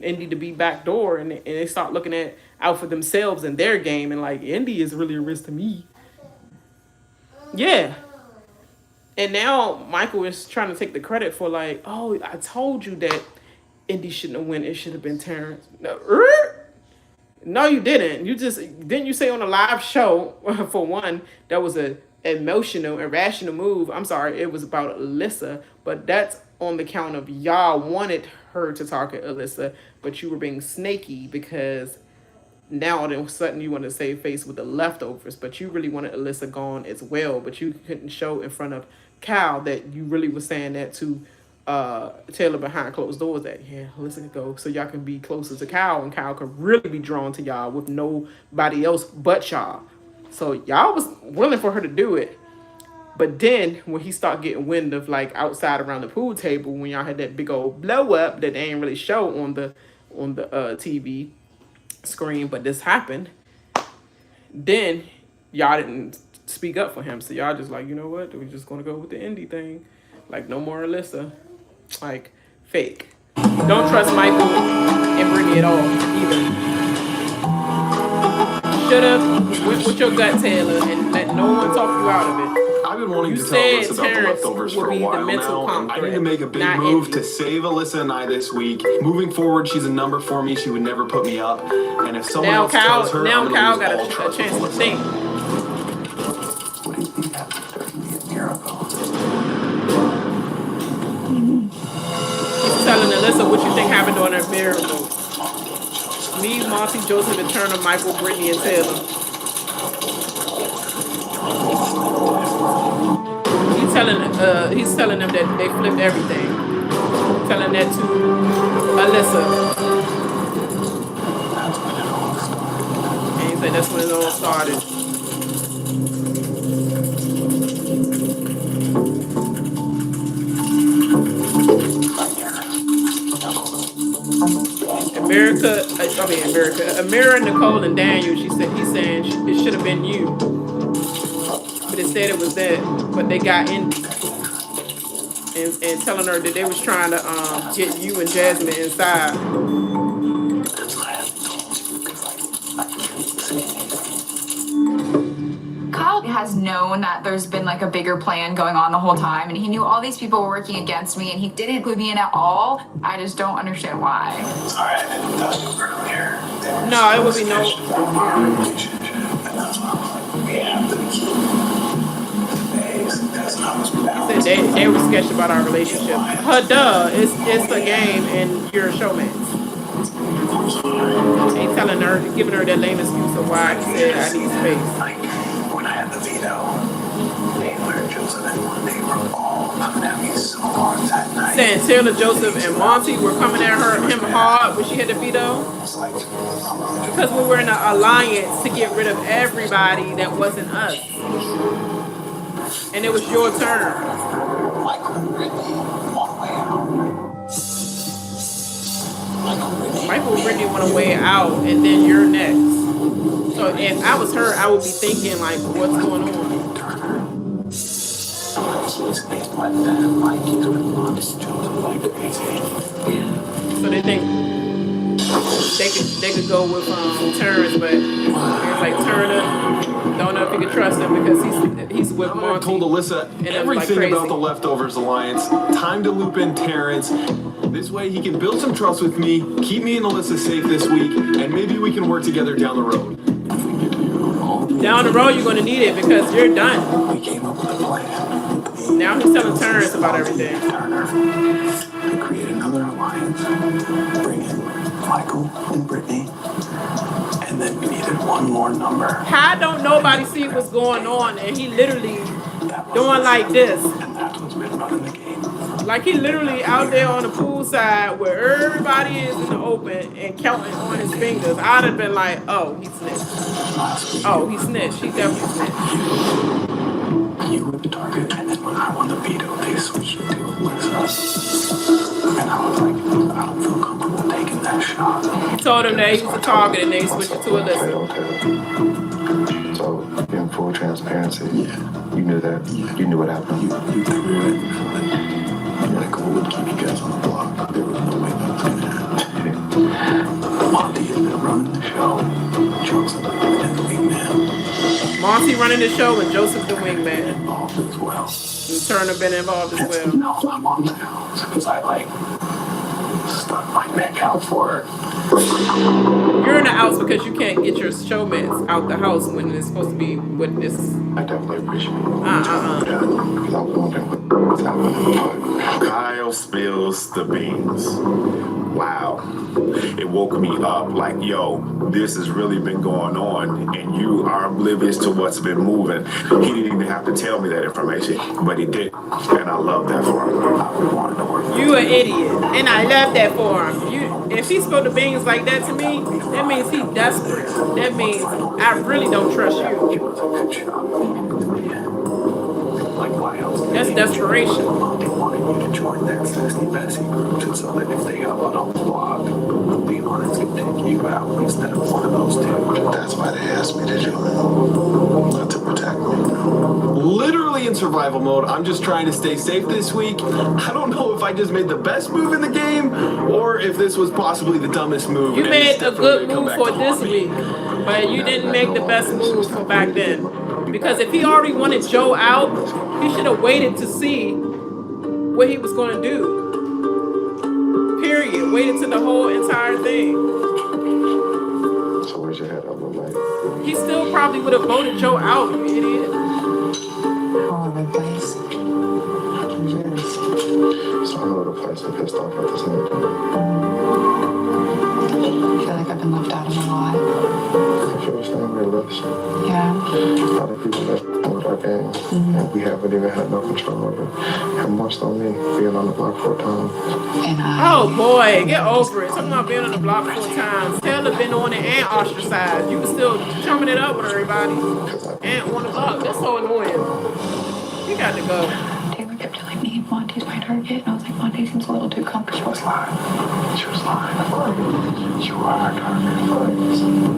Indy to be backdoor, and they start looking out for themselves and their game, and like, Indy is really a risk to me. Yeah. And now Michael is trying to take the credit for like, oh, I told you that Indy shouldn't have won. It should have been Terrence. No, you didn't. Didn't you say on a live show, for one, that was a emotional, irrational move. I'm sorry, it was about Alyssa, but that's on the count of y'all wanted her to target Alyssa, but you were being snaky because now all of a sudden you want to save face with the leftovers, but you really wanted Alyssa gone as well, but you couldn't show in front of Cal that you really were saying that to Taylor behind closed doors, that yeah, Alyssa could go, so y'all can be closer to Cal, and Cal could really be drawn to y'all with nobody else but y'all. So y'all was willing for her to do it. But then when he started getting wind of like outside around the pool table, when y'all had that big old blow up that they ain't really show on the TV screen, but this happened, then y'all didn't speak up for him. So y'all just like, you know what? We're just gonna go with the Indy thing. Like, no more Alyssa. Like, fake. Don't trust Michael and Brittany at all either. Should have went with your gut, Taylor, and let no one talk you out of it. I've been wanting to tell Alyssa about the leftovers for a while now, and I need to make a big move to save Alyssa and I this week. Moving forward, she's a number for me. She would never put me up. And if someone else tells her, I'm going to lose all trust with Alyssa. What do you think happened 30 years ago? He's telling Alyssa what you think happened on her miracle. Me, Monte, Joseph, and Turner, Michael, Brittany, and Taylor. He's he's telling them that they flipped everything. Telling that to Alyssa. And he said that's when it all started. Amira, Nicole, and Daniel. He's saying it should have been you, but instead it was that. But they got Indy and telling her that they was trying to get you and Jasmine inside. Kyle has known that there's been like a bigger plan going on the whole time, and he knew all these people were working against me, and he didn't include me in at all. I just don't understand why. Sorry, I didn't tell you earlier. No, it would be no. We have to keep because I was He said they were sketched about our relationship. It's a game and you're a showman. Ain't telling her, giving her that lame excuse of why he said I need space. Like when I had the veto, Taylor, Joseph, and Monte were all coming at me so hard that night. Saying Taylor, Joseph, and Monte were coming at him hard when she had the veto. Because we were in an alliance to get rid of everybody that wasn't us. And it was your turn. Michael and Brittany want a way out, and then you're next. So if I was her, I would be thinking like, what's going on? So they think they could go with Terrence, but it's like Turner. Don't know if you can trust him because he's with Monte. I told Alyssa everything like about the Leftovers Alliance. Time to loop in Terrence. This way he can build some trust with me, keep me and Alyssa safe this week, and maybe we can work together down the road. Down the road you're going to need it because you're done. We came up with a plan. Now he's telling Terrence about everything. Turner to create another alliance, bring in Michael and Brittany, and then we needed one more number. How don't nobody see what's going on? And he literally doing like this. And that's what's been running the game. Like he literally out there on the pool side where everybody is in the open and counting on his fingers. I'd have been like, oh, he snitched. Oh, he snitched. He definitely snitched. You were the target, and then when I won the veto, they switched it to Alyssa. And I was like, I don't feel comfortable taking that shot. He told him that he was the target and they switched it to Alyssa. So, in full transparency, you knew that. You knew what happened. You threw it. Michael would keep you guys on the block. There was no way that was going to happen. Monte had been running the show. Joseph and the wingman. Monte running the show and Joseph the wingman. Involved as well. And Turner been involved as well. No, I'm on the house because I stuck my neck out for her. You're in the house because you can't get your showmates out the house when it's supposed to be with this. I definitely appreciate it. Because I was wondering what's happening. Kyle spills the beans. Wow. It woke me up like, yo, this has really been going on and you are oblivious to what's been moving. He didn't even have to tell me that information, but he did. And I love that for him. You an idiot. And I love that for him. If he spilled the beans like that to me, that means he's desperate. That means I really don't trust you. That's desperation. They wanted you to join their Sassy Bessie group so that if they got one on the block, the honest could take you out instead of one of those two. That's why they asked me to join. Not to protect me. Literally in survival mode. I'm just trying to stay safe this week. I don't know if I just made the best move in the game or if this was possibly the dumbest move. You made a good move for this week, but you didn't make the best move for back then. Because if he already wanted Joe out, he should have waited to see what he was going to do. Period. Waited to the whole entire thing. So where's your head up, like? He still probably would have voted Joe out, you idiot. All over the place. So I'm a little place and pissed off at the same time. I feel like I've been left out of a lot. I feel the same way, Liz. Yeah. A lot of people that with our game, and we haven't even had no control over it. And most on me being on the block 4 times. And Oh boy, get over it. Talking about being on the block 4 times. Taylor been on it and ostracized. You was still chumming it up with everybody. And on the block. That's so annoying. You got to go. Taylor kept telling me Monte's my target, and I was like, Monte seems a little too comfortable. She was lying. She was lying. You are our target.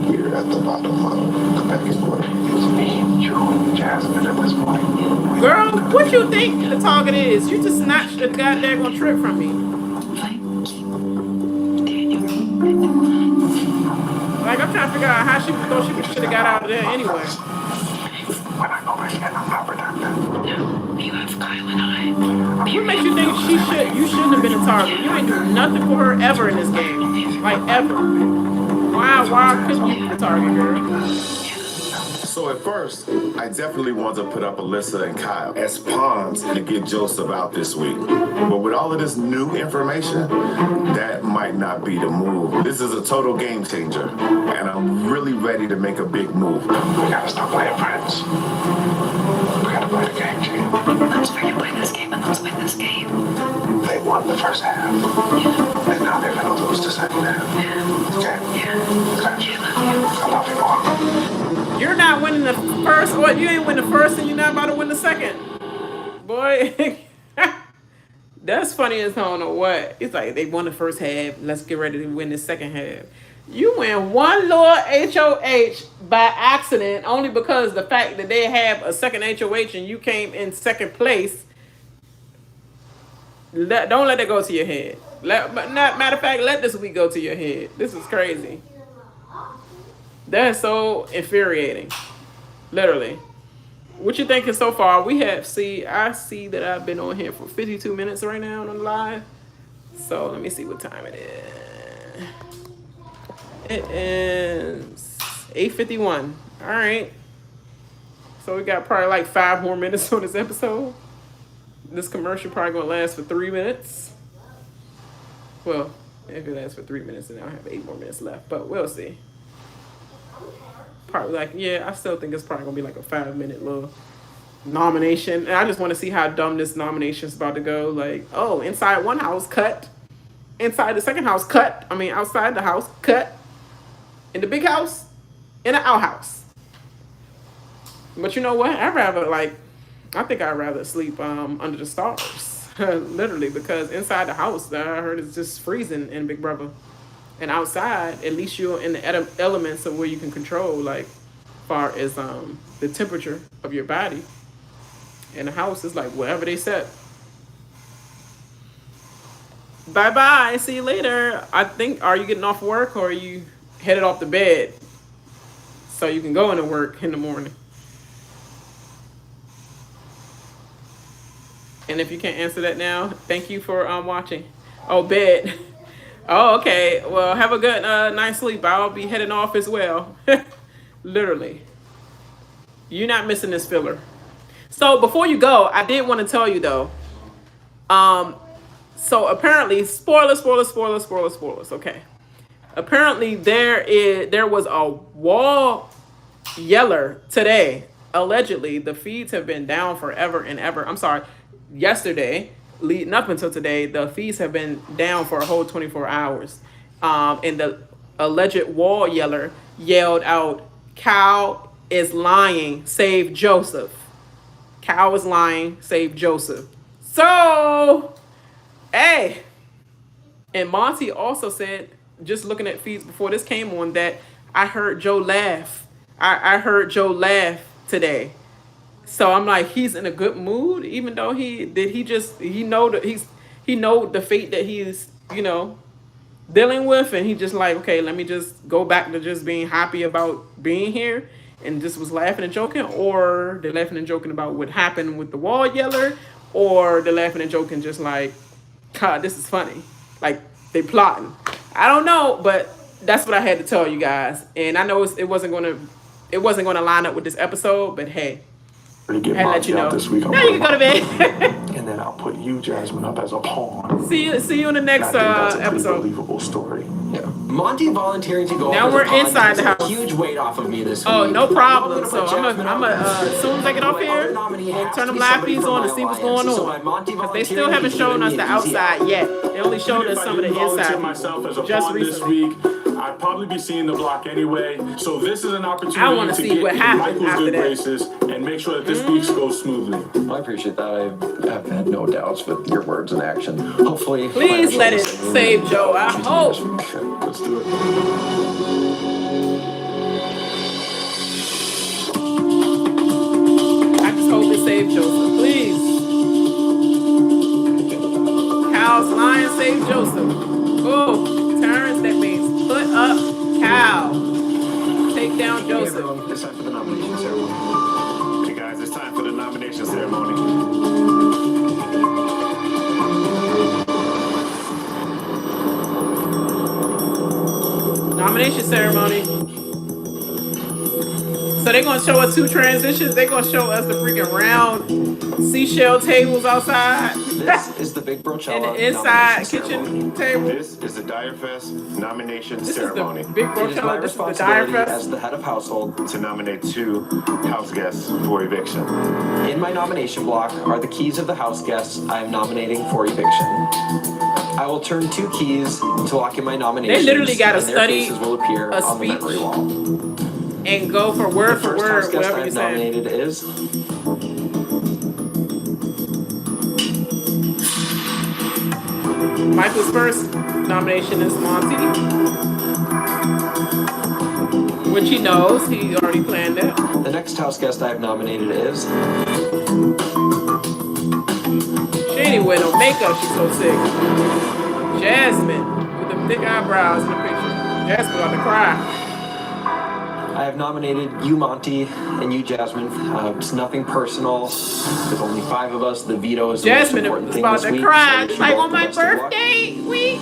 We're at the bottom of the pecking order. It's me, you, and Jasmine at this point. Girl, what you think the target is? You just snatched the goddamn trip from me. Like, I'm trying to figure out how she thought she should have got out of there anyway. When I go back in, I'm not protected. No, you have Kyle and I. What makes you think you shouldn't have been a target? You ain't do nothing for her ever in this game. Like, ever. Why couldn't you be the target, girl? So at first, I definitely wanted to put up Alyssa and Kyle as pawns to get Joseph out this week. But with all of this new information, that might not be the move. This is a total game changer, and I'm really ready to make a big move. We gotta stop playing friends. We gotta play the game, G. Let's freaking play this game and let's win this game. They won the first half. Yeah. And now they're gonna lose the second half. Yeah. Okay? Yeah. Gotcha. I love you more. You're not winning the first, or you ain't win the first and you're not about to win the second. Boy, that's funny as I don't know what. It's like they won the first half, let's get ready to win the second half. You win one little HOH by accident only because the fact that they have a second HOH and you came in second place. Don't let that go to your head. Matter of fact, let this week go to your head. This is crazy. That's so infuriating. Literally. What you thinking so far? I see that I've been on here for 52 minutes right now on live. So let me see what time it is. It is 8:51. All right. So we got probably like 5 more minutes on this episode. This commercial probably gonna last for 3 minutes. Well, if it lasts for 3 minutes, then I'll have 8 more minutes left. But we'll see. Probably like, yeah, I still think it's probably gonna be like a 5-minute little nomination. And I just want to see how dumb this nomination is about to go. Like, oh, inside one house, cut. Inside the second house, cut. I mean, outside the house, cut. In the big house, in an outhouse. But you know what? I think I'd rather sleep under the stars. Literally, because inside the house, I heard it's just freezing in Big Brother. And outside, at least you're in the elements of where you can control, like, far as the temperature of your body. And the house is like whatever they set. Bye-bye. See you later. Are you getting off work or are you headed off to bed so you can go into work in the morning? And if you can't answer that now, thank you for watching. Oh, bed. Oh, okay. Well, have a good night's sleep. I'll be heading off as well. Literally. You're not missing this filler. So before you go, I did want to tell you though. So apparently, spoilers. Okay. Apparently there was a wall yeller today. Allegedly, the feeds have been down forever and ever. I'm sorry. Yesterday, leading up until today, the feeds have been down for a whole 24 hours. And the alleged wall yeller yelled out, "Cow is lying, save Joseph." Cow is lying, save Joseph. So, hey. And Monte also said, just looking at feeds before this came on, that I heard Joe laugh. I heard Joe laugh today. So I'm like, he's in a good mood, even though he know the fate that he's, dealing with, and he just like, okay, let me just go back to just being happy about being here, and just was laughing and joking, or they're laughing and joking about what happened with the wall yeller, or they're laughing and joking just like, God, this is funny, like they plotting. I don't know, but that's what I had to tell you guys, and I know it wasn't gonna line up with this episode, but hey. Get and let you know. This week, now you can go to bed. And then I'll put you, Jasmine, up as a pawn. See you in the next that's a episode. believable story. Yeah. Monte volunteering to go Now over we're the pond inside the takes a house. huge weight off of me this Oh, week. no I know problem. gonna So put I'm Jasmine gonna out as soon as I get off My here, other nominee we'll has turn to them be live somebody feeds from on my to see what's alliance. going So by on. Monte Because they still volunteering, haven't he's shown giving us me the an easy outside out. yet. They only showed us If I some of the didn't volunteer inside myself as a just pawn this recently. week, I'd probably be seeing the block anyway. So this is an I opportunity wanna to see get what in happened Michael's after good that. graces and make sure that this week goes smoothly. I appreciate that. I've had no doubts with your words and action. Hopefully, Please let it save Joe. I hope. Let's do it. I just hope it saved Joseph. Please. Cal's lion saved Joseph. Oh, Terrence, that means put up Cal. Take down Hey Joseph. everyone, it's time for the nomination ceremony. Hey guys, it's time for the nomination ceremony. Nomination ceremony. So they're gonna show us two transitions. They're gonna show us the freaking round seashell tables outside. This is the Big And Brochella the inside nomination kitchen ceremony. table. This is the Direfest nomination This ceremony. is the Big It is my Brochella. This is the responsibility Direfest. as the head of household. To nominate 2 house guests for eviction. In my nomination block are the keys of the house guests I am nominating for eviction. I will turn 2 keys to lock in my nominations. They literally gotta and their study faces will appear a on the speech memory wall. and go for The word for first house word, guest whatever I you have say. nominated is Michael's first nomination is Monte, which he knows. He already planned it. the next house guest I have nominated is She ain't even wear no makeup. She's so sick. Jasmine with the thick eyebrows in the picture. Jasmine about to cry. I have nominated you, Monty, and you, Jasmine. It's nothing personal. There's only 5 of us. The veto is the Jasmine most important is thing about this to week. cry. So I wish you Like both on the my best of luck. birthday week.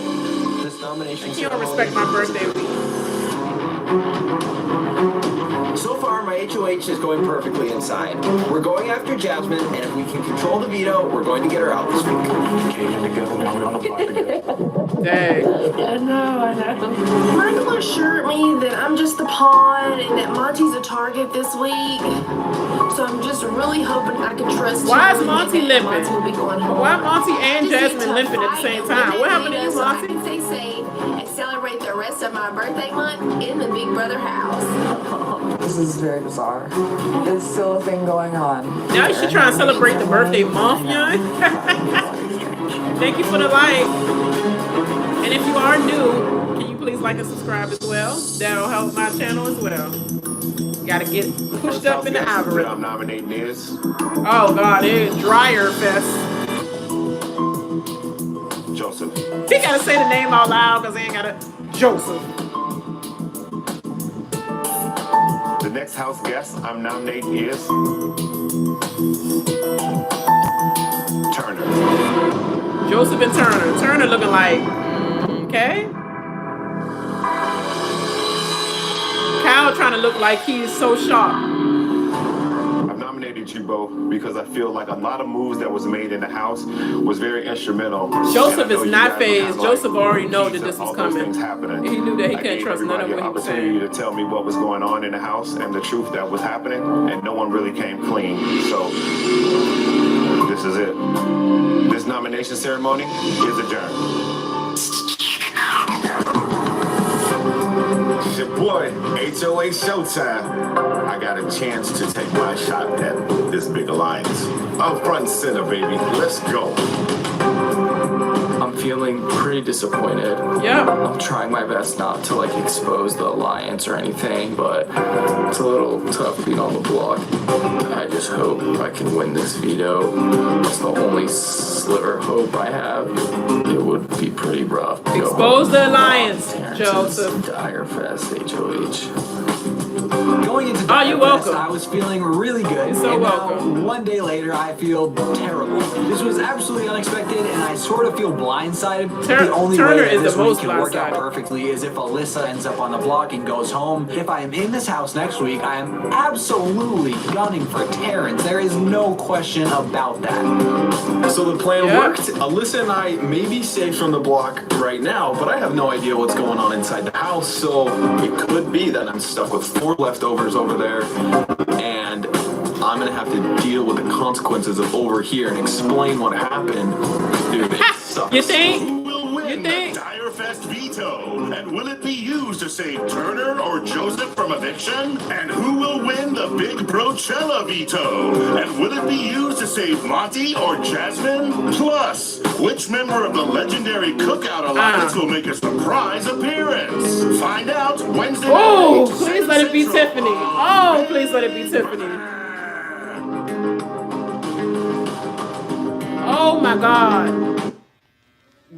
This nomination You don't ceremony respect my is birthday adjourned. week. So far, my HOH is going perfectly inside. We're going after Jasmine, and if we can control the veto, we're going to get her out this week. Dang. I know. Michael assured me that I'm just the pawn and that Monty's a target this week. So I'm just really hoping I can trust Why him is and Monty that limping? Monty will be going home. Why Monty and I just need Jasmine to limping at the fight same and time? win What that happened to you, veto so I Monty? can stay safe and celebrate the rest of my birthday month in the Big Brother house. This is very bizarre. There's still a thing going on. Now you should try and celebrate the birthday month, young. Thank you for the like. And if you are new, can you please like and subscribe as well? That'll help my channel as well. Gotta get pushed up in the That algorithm. I'm nominating is Oh God, it is Dryer Fest. Joseph. He gotta say the name out loud because he ain't got a Joseph. The next house guest I'm nominating is Turner. Joseph and Turner. Turner looking like, okay. Kyle trying to look like he's so sharp. I've nominated you both because I feel like a lot of moves that was made in the house was very instrumental. Joseph And I know is you not guys were phased. kinda Joseph like already know that keys this of was all those coming. things happening. He knew that he I couldn't gave trust none of everybody what an he was opportunity saying. to tell me what was going on in the house and the truth that was happening, and no one really came clean. So this is it. This nomination ceremony is adjourned. It's your boy, HOA Showtime. I got a chance to take my shot at this big alliance. I'm front and center, baby. Let's go. I'm feeling pretty disappointed. Yep. I'm trying my best not to like expose the alliance or anything, but it's a little tough being on the block. I just hope I can win this veto. It's the only sliver of hope I have. It would be pretty rough. Expose the alliance, Joseph. Direfest, HOH. Going into to Oh, you're Direfest, welcome. I was feeling really good. You're so and now, welcome. one day later, I feel terrible. This was absolutely unexpected, and I sort of feel blindsided. The only Turner way that is the this week most can work out blindsided. perfectly is if Alyssa ends up on the block and goes home. If I am in this house next week, I am absolutely gunning for Terrence. There is no question about that. So the plan worked. Alyssa and I may be safe from the block right now, but I have no idea what's going on inside the house. So it could be that I'm stuck with 4 leftovers over there, and I'm gonna have to deal with the consequences of over here and explain what happened. Dude, it sucks. You think? Who will win the Direfest veto? And will it be used to save Turner or Joseph from eviction? And who will win the big Brochella veto? And will it be used to save Monte or Jasmine? Plus, which member of the legendary Cookout Alliance will make a surprise appearance? Find out Wednesday night. Oh, please let it be Tiffany. Oh, please let it be Tiffany. Oh my God.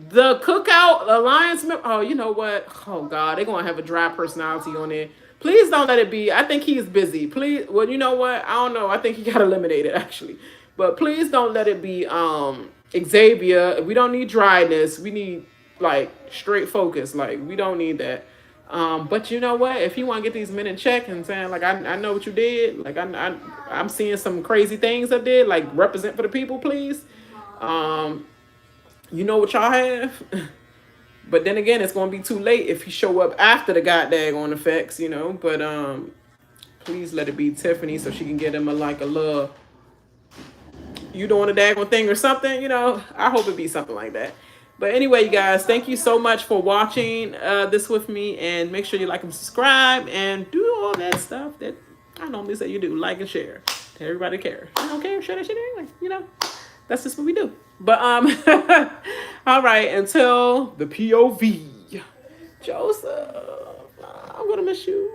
The Cookout Alliance member. Oh, you know what? Oh God, they're gonna have a dry personality on there. Please don't let it be. I think he's busy. Please. Well, you know what? I don't know. I think he got eliminated actually. But please don't let it be Xavier. We don't need dryness. We need like straight focus. Like we don't need that. But you know what? If you want to get these men in check and saying like I know what you did. Like I'm seeing some crazy things I did. Like represent for the people, please. You know what y'all have. But then again, it's gonna be too late if you show up after the goddamn effects, you know. But please let it be Tiffany so she can get him a little you doing a daggone thing or something, you know. I hope it be something like that. But anyway, you guys, thank you so much for watching this with me, and make sure you like and subscribe and do all that stuff that I normally say you do, like and share. Tell everybody care. I don't care, share that shit anyway, you know. That's just what we do. But all right, until the POV, Joseph, I'm gonna miss you.